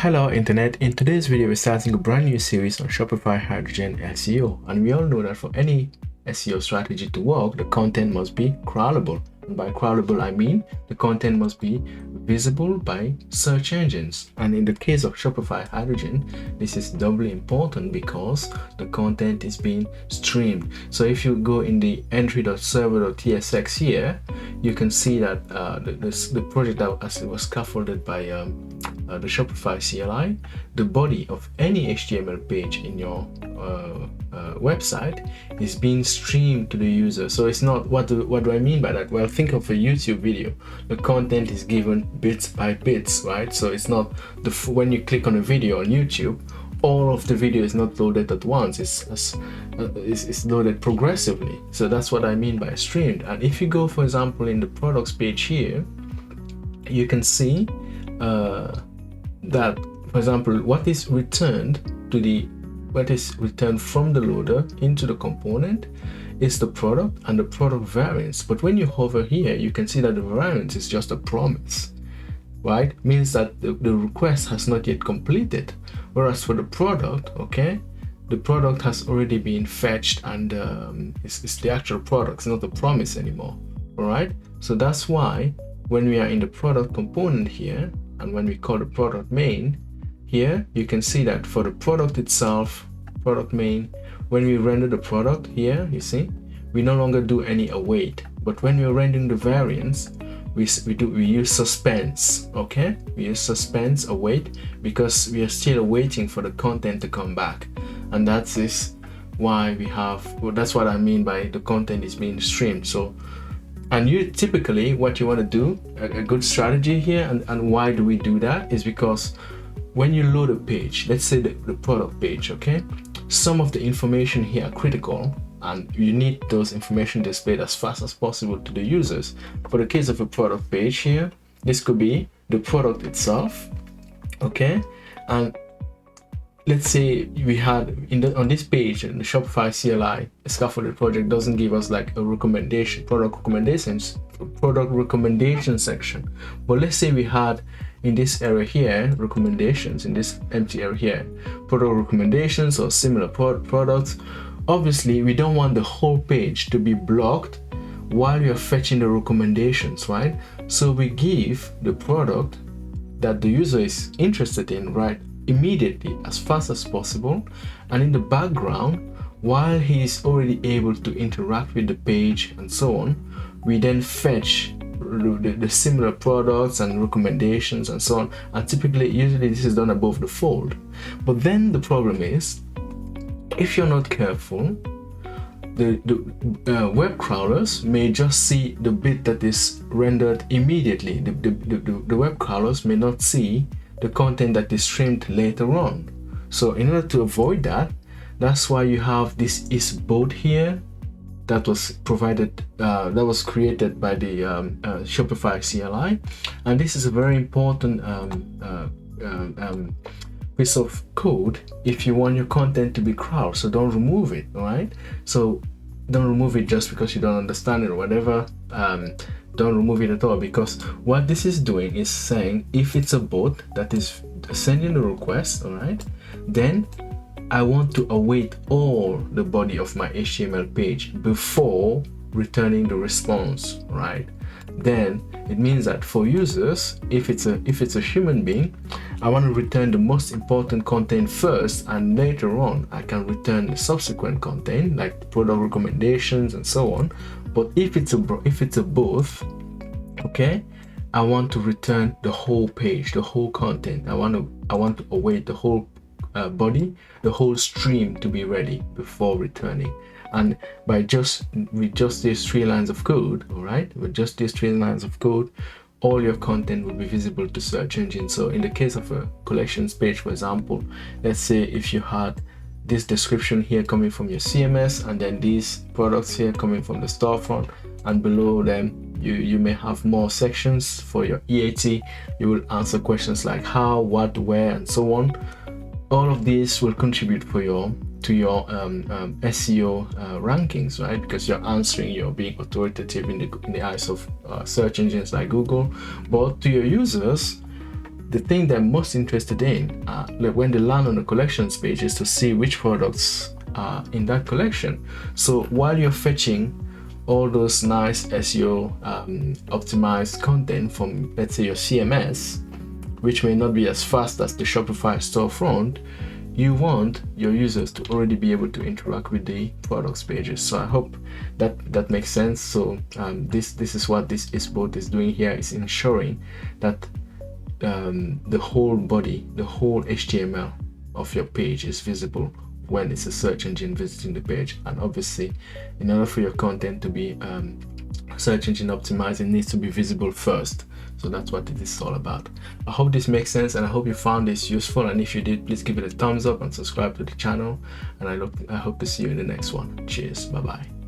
Hello Internet, in today's video we're starting a brand new series on Shopify Hydrogen SEO, and we all know that for any SEO strategy to work, the content must be crawlable. And by crawlable I mean the content must be visible by search engines. And in the case of Shopify Hydrogen, this is doubly important because the content is being streamed. So if you go in the entry.server.tsx here, you can see that the project that as it was scaffolded by the Shopify CLI, the body of any HTML page in your website is being streamed to the user. So it's not, what do I mean by that? Well, think of a YouTube video. The content is given bits by bits, right? So it's not when you click on a video on YouTube, all of the video is not loaded at once. It's loaded progressively. So that's what I mean by streamed. And if you go, for example, in the products page here, you can see that, for example, what is returned from the loader into the component is the product and the product variants. But when you hover here, you can see that the variance is just a promise, right? Means that the request has not yet completed. Whereas for the product, okay, the product has already been fetched, and it's the actual product, it's not a promise anymore. All right, so that's why when we are in the product component here, and when we call the product main here, you can see that for the product itself, product main, when we render the product here, you see, we no longer do any await. But when we're rendering the variants, we use suspense. Okay, we use suspense await because we are still waiting for the content to come back, and that is why we have. Well, that's what I mean by the content is being streamed. So, and you typically what you want to do, a good strategy here, and why do we do that is because when you load a page, let's say the product page, okay, some of the information here are critical and you need those information displayed as fast as possible to the users. For the case of a product page here, this could be the product itself, okay, and let's say we had on this page in the Shopify CLI, a scaffolded project doesn't give us like a product recommendation section. But let's say we had in this area here, recommendations, in this empty area here, product recommendations or similar products. Obviously, we don't want the whole page to be blocked while you're fetching the recommendations, right? So we give the product that the user is interested in, right, immediately, as fast as possible, and in the background, while he is already able to interact with the page and so on, we then fetch the similar products and recommendations and so on. And typically, usually this is done above the fold. But then the problem is, if you're not careful, the web crawlers may just see the bit that is rendered immediately. The web crawlers may not see the content that is streamed later on. So in order to avoid that, that's why you have this is both here that was provided, that was created by the Shopify CLI, and this is a very important piece of code if you want your content to be crawled. So don't remove it, all right? So don't remove it just because you don't understand it or whatever. Don't remove it at all, because what this is doing is saying if it's a bot that is sending the request, all right, then I want to await all the body of my HTML page before returning the response, right? Then it means that for users, if it's a human being, I want to return the most important content first, and later on I can return the subsequent content like product recommendations and so on. But if it's a both, okay, I want to return the whole page, the whole content. I want to await the whole body, the whole stream to be ready before returning. And with just these 3 lines of code, all right, with just these 3 lines of code, all your content will be visible to search engines. So in the case of a collections page, for example, let's say if you had this description here coming from your CMS, and then these products here coming from the storefront, and below them you may have more sections for your EAT. You will answer questions like how, what, where, and so on. All of these will contribute to your SEO rankings, right? Because you're answering, you're being authoritative in the eyes of search engines like Google. But to your users, the thing they're most interested in, like when they land on the collections page, is to see which products are in that collection. So while you're fetching all those nice SEO optimized content from, let's say, your CMS, which may not be as fast as the Shopify storefront, you want your users to already be able to interact with the products pages. So I hope that makes sense. So this is what this bot is doing here, is ensuring that the whole body, the whole HTML of your page is visible when it's a search engine visiting the page. And obviously, in order for your content to be search engine optimized, it needs to be visible first. So that's what it is all about. I hope this makes sense, and I hope you found this useful. And if you did, please give it a thumbs up and subscribe to the channel. And I hope to see you in the next one. Cheers. Bye bye.